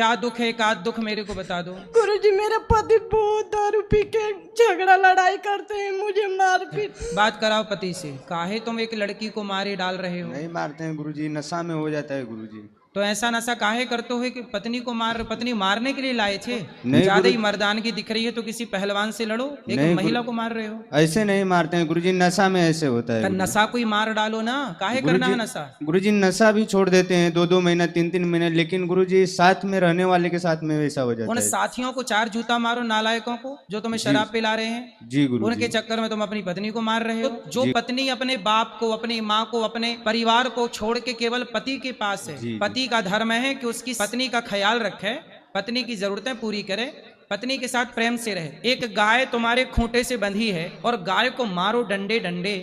क्या दुख है, एक आध दुख मेरे को बता दो। गुरुजी मेरे पति बहुत दारू पी के झगड़ा लड़ाई करते हैं, मुझे मारपीट। बात कराओ पति से। काहे तुम एक लड़की को मारे डाल रहे हो? नहीं मारते हैं गुरुजी, नशा में हो जाता है गुरुजी। तो ऐसा नशा काहे करते हो कि पत्नी को पत्नी मारने के लिए लाए थे? नहीं ज्यादा ही मर्दानगी दिख रही है तो किसी पहलवान से लड़ो, एक महिला को मार रहे हो। ऐसे नहीं मारते हैं गुरुजी, नशा में ऐसे होता है। नशा कोई मार डालो ना, काहे करना है नशा? गुरुजी नशा भी छोड़ देते हैं 2-2 महीना 3-3 महीने, लेकिन गुरुजी साथ में रहने वाले के साथ में वैसा हो जाता उन है। साथियों को 4 जूता मारो, नालायकों को जो तुम्हें शराब पिला रहे हैं। जी गुरुजी। उनके चक्कर में तुम अपनी पत्नी को मार रहे हो। जो पत्नी अपने बाप को, अपनी माँ को, अपने परिवार को छोड़ के केवल पति के पास है, पति का धर्म है कि उसकी पत्नी का ख्याल रखे, पत्नी की जरूरतें पूरी करे, पत्नी के साथ प्रेम से रहे। एक गाय तुम्हारे खूंटे से बंधी है और गाय को मारो डंडे डंडे,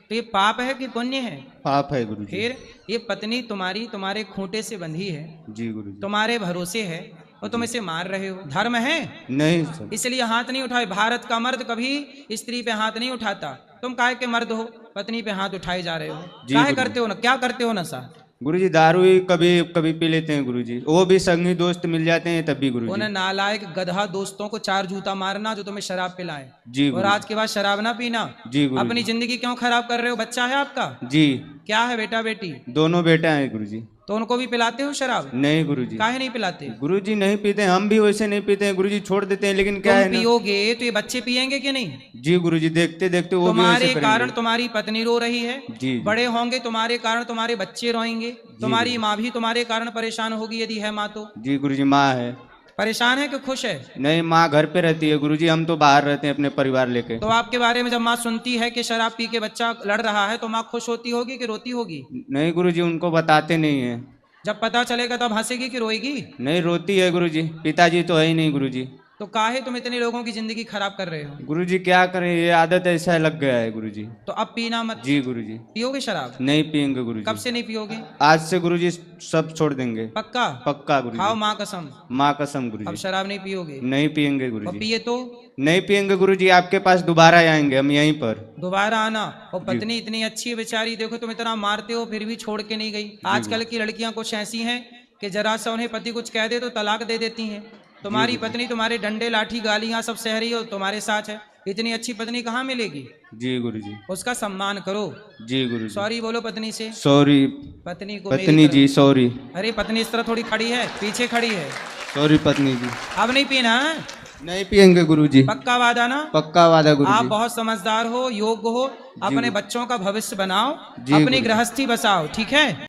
तो ये पाप है कि पुण्य है? पाप है गुरुजी। फिर ये पत्नी तुम्हारे खूंटे से बंधी है, जी गुरुजी, तुम्हारे भरोसे है और तुम इसे मार रहे हो। धर्म है? नहीं सर। इसलिए हाथ नहीं उठाए। भारत का मर्द कभी स्त्री पे हाथ नहीं उठाता। तुम काहे के मर्द हो, पत्नी पे हाथ उठाए जा रहे हो? काहे करते हो ना, क्या करते हो नशा? गुरुजी दारू ही कभी कभी पी लेते हैं गुरुजी, वो भी संगी दोस्त मिल जाते हैं तब भी गुरुजी। उन्हें नालायक गधा दोस्तों को 4 जूता मारना जो तुम्हें शराब पिलाए, जी और आज के बाद शराब ना पीना। जी गुरुजी। अपनी जिंदगी क्यों खराब कर रहे हो? बच्चा है आपका? जी। क्या है, बेटा बेटी? दोनों बेटा हैं गुरुजी। तो उनको भी पिलाते हो शराब? नहीं गुरुजी। काहे नहीं पिलाते? गुरुजी नहीं पीते, हम भी वैसे नहीं पीते हैं गुरुजी, छोड़ देते हैं, लेकिन क्या है ना। पियोगे तो ये बच्चे पियेंगे कि नहीं? जी गुरुजी, देखते देखते वो भी तुम्हारे वैसे कारण करेंगे। तुम्हारी पत्नी रो रही है, जी। बड़े होंगे तुम्हारे कारण तुम्हारे बच्चे रोएंगे, तुम्हारी माँ भी तुम्हारे कारण परेशान होगी यदि है माँ तो। जी गुरुजी, माँ है। परेशान है कि खुश है? नहीं, माँ घर पे रहती है गुरुजी, हम तो बाहर रहते हैं अपने परिवार लेके। तो आपके बारे में जब माँ सुनती है कि शराब पी के बच्चा लड़ रहा है तो माँ खुश होती होगी कि रोती होगी? नहीं गुरुजी, उनको बताते नहीं है। जब पता चलेगा तब हंसेगी कि रोएगी? नहीं, रोती है गुरुजी, पिताजी तो है ही नहीं गुरुजी। तो काहे तुम इतने लोगों की जिंदगी खराब कर रहे हो? गुरुजी क्या करें, ये आदत ऐसा लग गया है गुरुजी। तो अब पीना मत। जी गुरुजी। पियोगे शराब? नहीं पियेंगे गुरुजी। कब से नहीं पियोगे? आज से गुरुजी सब छोड़ देंगे। पक्का? पक्का गुरुजी। खाओ माँ कसम। माँ कसम गुरुजी। अब शराब नहीं पियोगे? नहीं पियेंगे और गुरुजी। पिए तो? नहीं पियेंगे गुरुजी, आपके पास दोबारा आएंगे हम यहीं पर। दोबारा आना। और पत्नी इतनी अच्छी है बेचारी, देखो तुम इतना मारते हो फिर भी छोड़ के नहीं गई। आजकल की लड़कियां कुछ ऐसी हैं कि जरा सा उन्हें पति कुछ कह दे तो तलाक दे देती हैं। तुम्हारी पत्नी तुम्हारे डंडे लाठी गालियां सब सह रही हो, तुम्हारे साथ है। इतनी अच्छी पत्नी कहाँ मिलेगी? जी गुरुजी। उसका सम्मान करो। जी गुरुजी। सॉरी बोलो पत्नी से। सॉरी पत्नी को पत्नी जी, सॉरी। अरे पत्नी इस तरह थोड़ी खड़ी है, पीछे खड़ी है। सॉरी पत्नी जी। अब नहीं पीना है? नहीं पियेंगे गुरुजी। पक्का वादा ना? पक्का वादा आप गुरुजी। बहुत समझदार हो, योग्य हो, अपने बच्चों का भविष्य बनाओ, जी अपनी गुरुजी। गृहस्थी बसाओ, ठीक है?